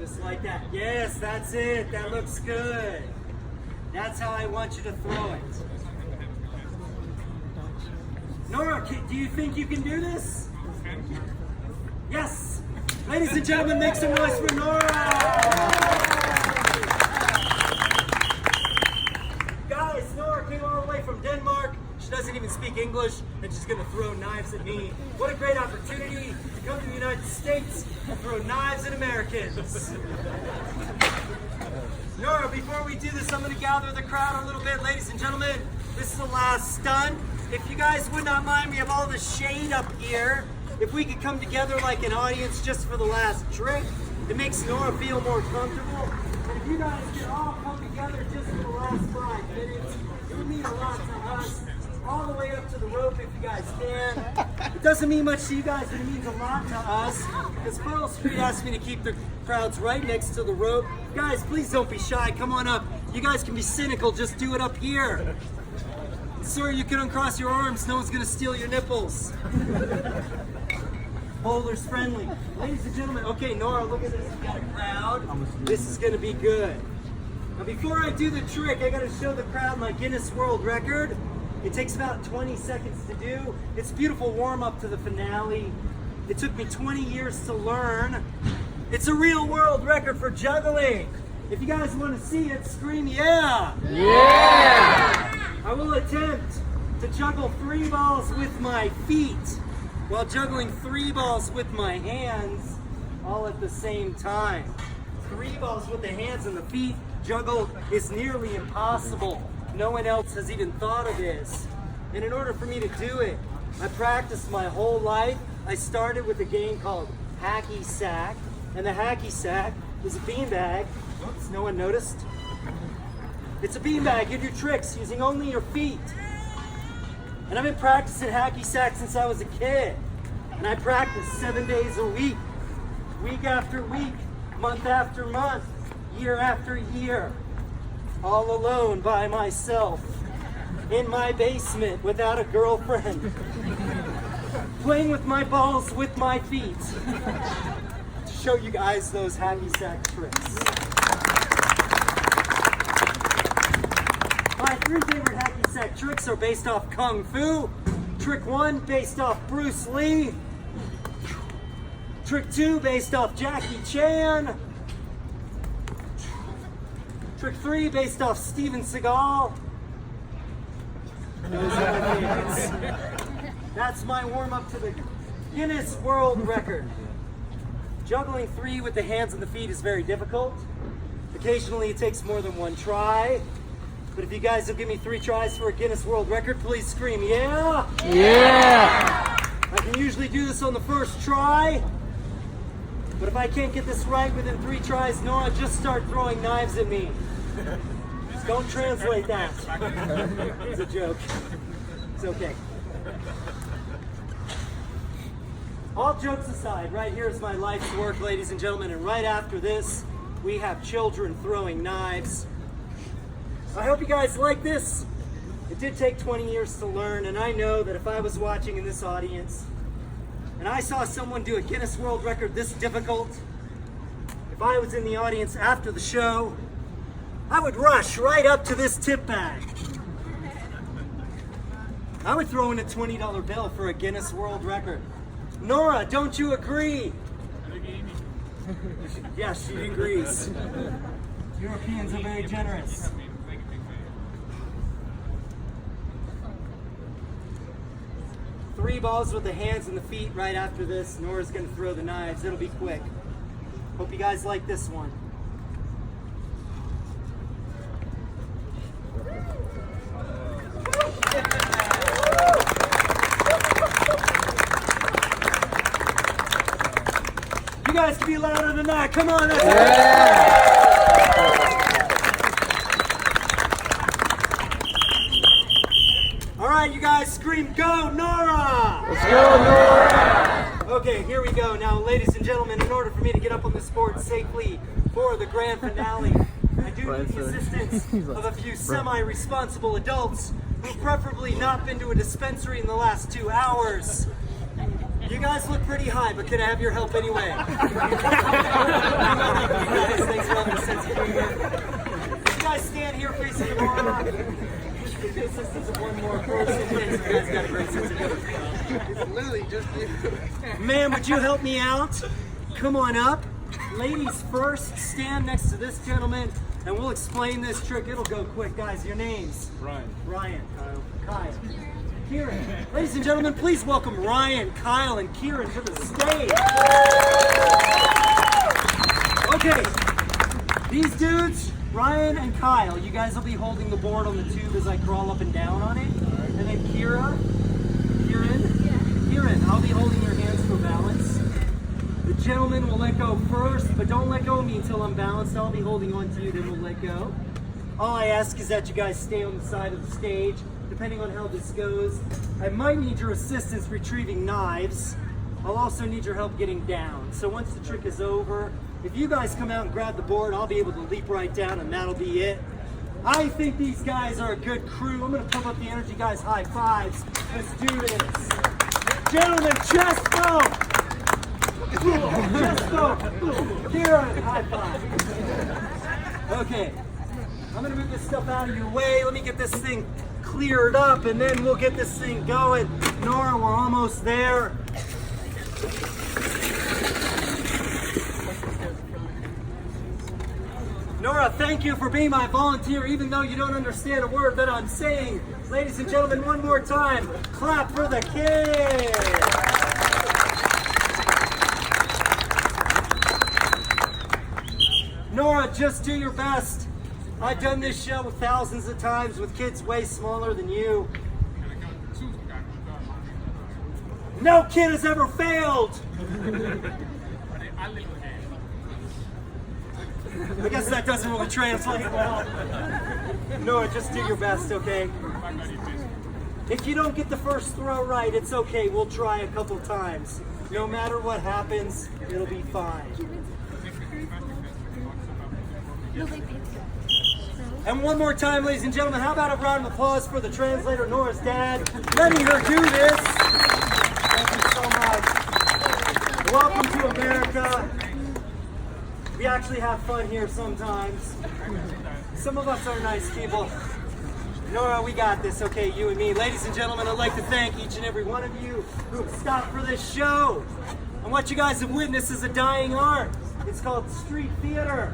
Just like that. Yes, that's it. That looks good. That's how I want you to throw it. Nora, do you think you can do this? Yes. Ladies and gentlemen, make some noise for Nora. Guys, Nora came all the way from Denmark. She doesn't even speak English, and she's going to throw knives at me. What a great opportunity to come to the United States and throw knives at Americans. Nora, before we do this, I'm going to gather the crowd a little bit. Ladies and gentlemen, this is the last stunt. If you guys would not mind, we have all the shade up here. If we could come together like an audience just for the last trick, it makes Nora feel more comfortable. And if you guys can all come together just for the last 5 minutes, it would mean a lot to us. All the way up to the rope if you guys can. It doesn't mean much to you guys, but it means a lot to us. Because Pearl Street asked me to keep the crowds right next to the rope. Guys, please don't be shy. Come on up. You guys can be cynical. Just do it up here. Sir, you can uncross your arms. No one's going to steal your nipples. Boulder's friendly. Ladies and gentlemen, okay, Nora, look at this. We got a crowd. This is going to be good. Now, before I do the trick, I got to show the crowd my Guinness World Record. It takes about 20 seconds to do. It's a beautiful warm-up to the finale. It took me 20 years to learn. It's a real world record for juggling. If you guys want to see it, scream yeah! Yeah! I will attempt to juggle 3 balls with my feet while juggling 3 balls with my hands all at the same time. 3 balls with the hands and the feet juggle is nearly impossible. No one else has even thought of this. And in order for me to do it, I practiced my whole life. I started with a game called Hacky Sack. And the Hacky Sack is a beanbag. Oops, no one noticed. It's a beanbag. You do tricks using only your feet. And I've been practicing Hacky Sack since I was a kid. And I practice 7 days a week. Week after week. Month after month. Year after year. All alone by myself, in my basement without a girlfriend, playing with my balls with my feet, to show you guys those hacky sack tricks. My 3 favorite hacky sack tricks are based off Kung Fu. Trick 1 based off Bruce Lee. Trick 2 based off Jackie Chan. Trick 3 based off Steven Seagal. That's my warm-up to the Guinness World Record. Juggling 3 with the hands and the feet is very difficult. Occasionally it takes more than 1 try. But if you guys will give me 3 tries for a Guinness World Record, please scream, yeah! Yeah! I can usually do this on the first try. But if I can't get this right within 3 tries, Nora, just start throwing knives at me. Just don't translate that. It's a joke. It's okay. All jokes aside, right here is my life's work, ladies and gentlemen, and right after this, we have children throwing knives. I hope you guys like this. It did take 20 years to learn, and I know that if I was watching in this audience, and I saw someone do a Guinness World Record this difficult, if I was in the audience after the show, I would rush right up to this tip bag. I would throw in a $20 bill for a Guinness World Record. Nora, don't you agree? Yes, she agrees. Europeans are very generous. Three balls with the hands and the feet right after this. Nora's going to throw the knives. It'll be quick. Hope you guys like this one. You guys can be louder than that. Come on. That's All right, you guys scream, go Nora! Let's go Nora! Okay, here we go. Now, ladies and gentlemen, in order for me to get up on this board safely for the grand finale, I do need the assistance of a few semi-responsible adults who've preferably not been to a dispensary in the last 2 hours. You guys look pretty high, but can I have your help anyway? sense of one more person. You guys got a great sense of humor. It's literally just you. Man, would you help me out? Come on up. Ladies first, stand next to this gentleman, and we'll explain this trick. It'll go quick, guys. Your names? Ryan. Kyle. Kieran. Ladies and gentlemen, please welcome Ryan, Kyle, and Kieran to the stage. Okay, these dudes, Ryan and Kyle, you guys will be holding the board on the tube as I crawl up and down on it. And then Kieran, I'll be holding your hands for balance. The gentleman will let go first, but don't let go of me until I'm balanced. I'll be holding on to you, then we'll let go. All I ask is that you guys stay on the side of the stage. Depending on how this goes, I might need your assistance retrieving knives. I'll also need your help getting down. So once the trick is over, if you guys come out and grab the board, I'll be able to leap right down and that'll be it. I think these guys are a good crew. I'm gonna pump up the energy, guys. High fives. Let's do this. Gentlemen, chest bump. Chest bump. Kieran, high five. Okay, I'm gonna move this stuff out of your way. Let me get this thing cleared up and then we'll get this thing going. Nora, we're almost there. Nora, thank you for being my volunteer, even though you don't understand a word that I'm saying. Ladies and gentlemen, one more time, clap for the kid. Nora, just do your best. I've done this show thousands of times with kids way smaller than you. No kid has ever failed. I guess that doesn't really translate well. Nora, just do your best, okay? If you don't get the first throw right, it's okay. We'll try a couple times. No matter what happens, it'll be fine. And one more time, ladies and gentlemen, how about a round of applause for the translator, Nora's dad, letting her do this. Thank you so much. Welcome to America. We actually have fun here sometimes. Some of us are nice people. Nora, we got this, okay, you and me. Ladies and gentlemen, I'd like to thank each and every one of you who have stopped for this show. And what you guys have witnessed is a dying art. It's called street theater.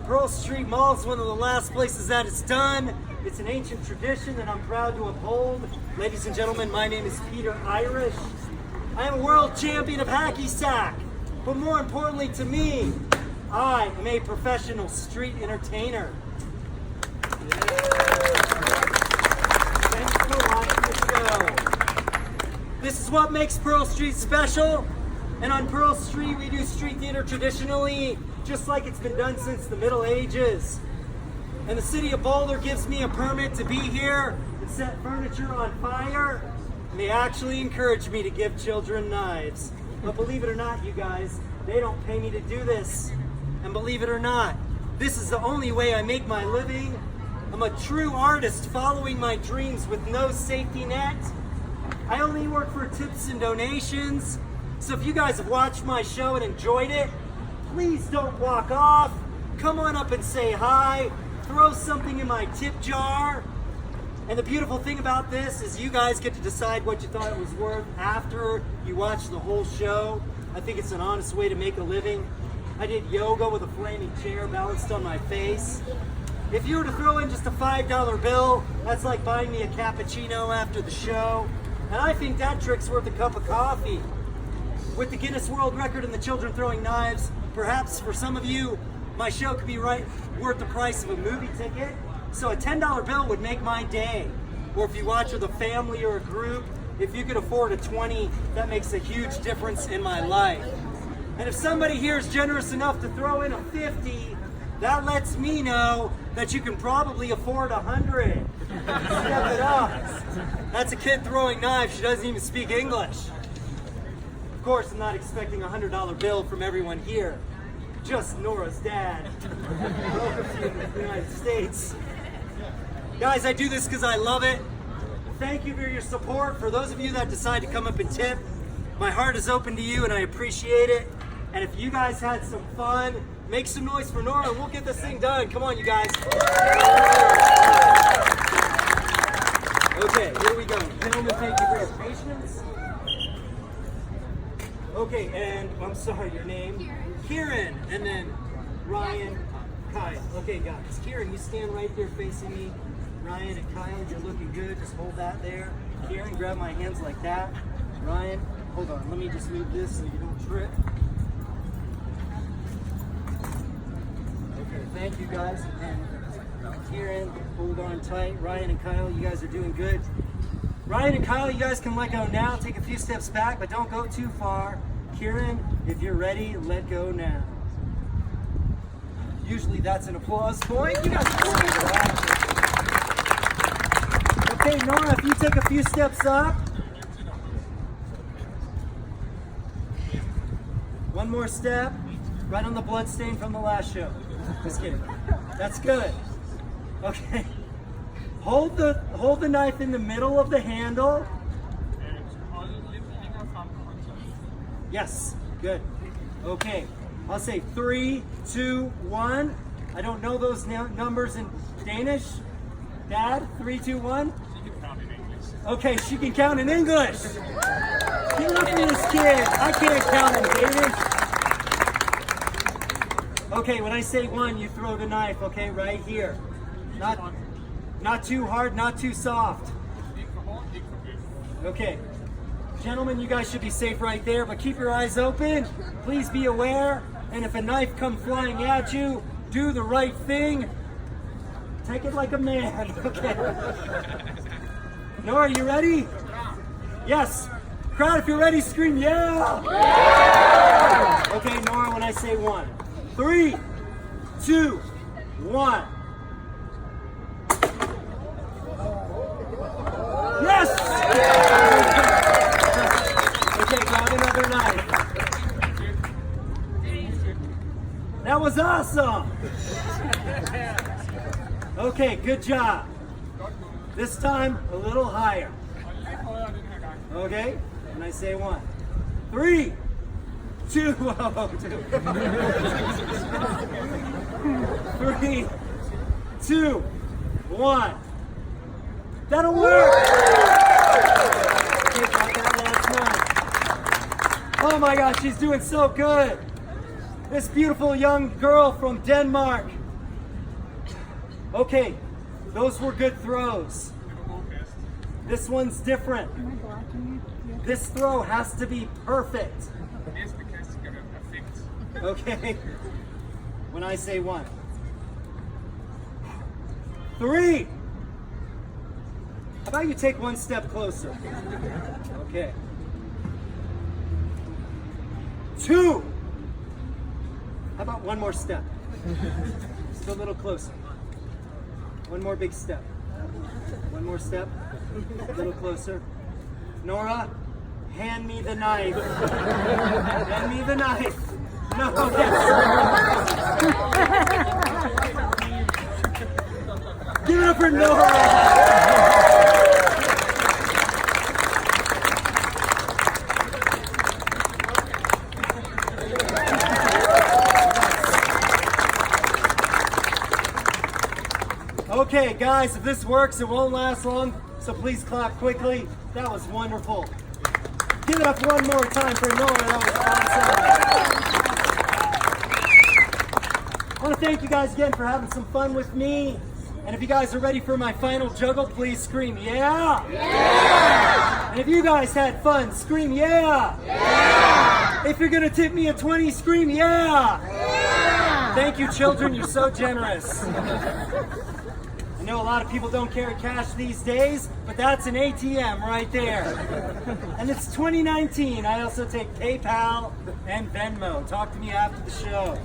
Pearl Street Mall is one of the last places that it's done. It's an ancient tradition that I'm proud to uphold. Ladies and gentlemen, my name is Peter Irish. I am a world champion of hacky sack. But more importantly to me, I am a professional street entertainer. Thanks for watching the show. This is what makes Pearl Street special. And on Pearl Street, we do street theater traditionally, just like it's been done since the Middle Ages. And the city of Boulder gives me a permit to be here and set furniture on fire. And they actually encourage me to give children knives. But believe it or not, you guys, they don't pay me to do this. And believe it or not, this is the only way I make my living. I'm a true artist following my dreams with no safety net. I only work for tips and donations. So if you guys have watched my show and enjoyed it, please don't walk off. Come on up and say hi. Throw something in my tip jar. And the beautiful thing about this is you guys get to decide what you thought it was worth after you watch the whole show. I think it's an honest way to make a living. I did yoga with a flaming chair balanced on my face. If you were to throw in just a $5 bill, that's like buying me a cappuccino after the show. And I think that trick's worth a cup of coffee. With the Guinness World Record and the children throwing knives, perhaps for some of you, my show could be worth the price of a movie ticket. So a $10 bill would make my day. Or if you watch with a family or a group, if you could afford a 20, that makes a huge difference in my life. And if somebody here is generous enough to throw in a 50, that lets me know that you can probably afford 100. Step it up. That's a kid throwing knives. She doesn't even speak English. Of course, I'm not expecting a $100 bill from everyone here. Just Nora's dad. Welcome to the United States. Guys, I do this because I love it. Thank you for your support. For those of you that decide to come up and tip, my heart is open to you and I appreciate it. And if you guys had some fun, make some noise for Nora and we'll get this thing done. Come on, you guys. Okay, here we go. Gentlemen, thank you for your patience. Okay, and I'm sorry, your name? Kieran. And then Ryan, Kyle. Okay, guys. Kieran, you stand right there facing me. Ryan and Kyle, you're looking good. Just hold that there. Kieran, grab my hands like that. Ryan, hold on. Let me just move this so you don't trip. Okay, thank you guys. And Kieran, hold on tight. Ryan and Kyle, you guys are doing good. Ryan and Kyle, you guys can let go now. Take a few steps back, but don't go too far. Kieran, if you're ready, let go now. Usually that's an applause point. You guys are doing good. Okay, Nora, if you take a few steps up. One more step. Right on the blood stain from the last show. Just kidding. That's good. Okay. Hold the knife in the middle of the handle. Yes, good. Okay, I'll say 3, 2, 1. I don't know those numbers in Danish. Dad, 3, 2, 1. Okay, she can count in English. Give it up for this kid. I can't count in Danish. Okay, when I say 1, you throw the knife. Okay, right here. Not too hard, not too soft. Okay. Gentlemen, you guys should be safe right there, but keep your eyes open. Please be aware. And if a knife comes flying at you, do the right thing. Take it like a man. Okay. Nora, you ready? Yes. Crowd, if you're ready, scream yeah. Okay, Nora, when I say 1. 3, 2, 1. Yes! Okay, grab another knife. That was awesome! Okay, good job. This time, a little higher. Okay, when I say 1. 3, 2, 3, 2, 1. That'll work! Okay, got that last knife. Oh my gosh, she's doing so good. This beautiful young girl from Denmark. Okay, those were good throws. This one's different. This throw has to be perfect. Okay, when I say 1. 3. How about you take one step closer? Okay. 2. How about one more step? Just a little closer. One more big step. One more step. A little closer. Nora, hand me the knife. Hand me the knife. No, yes. Give it up for Nora. Okay, guys, if this works, it won't last long, so please clap quickly. That was wonderful. Give it up one more time for Nora. That was awesome. I want to thank you guys again for having some fun with me. And if you guys are ready for my final juggle, please scream, yeah! Yeah! And if you guys had fun, scream, yeah! Yeah! If you're going to tip me a 20, scream, yeah! Yeah! Thank you, children. You're so generous. I know a lot of people don't carry cash these days, but that's an ATM right there. And it's 2019. I also take PayPal and Venmo. Talk to me after the show.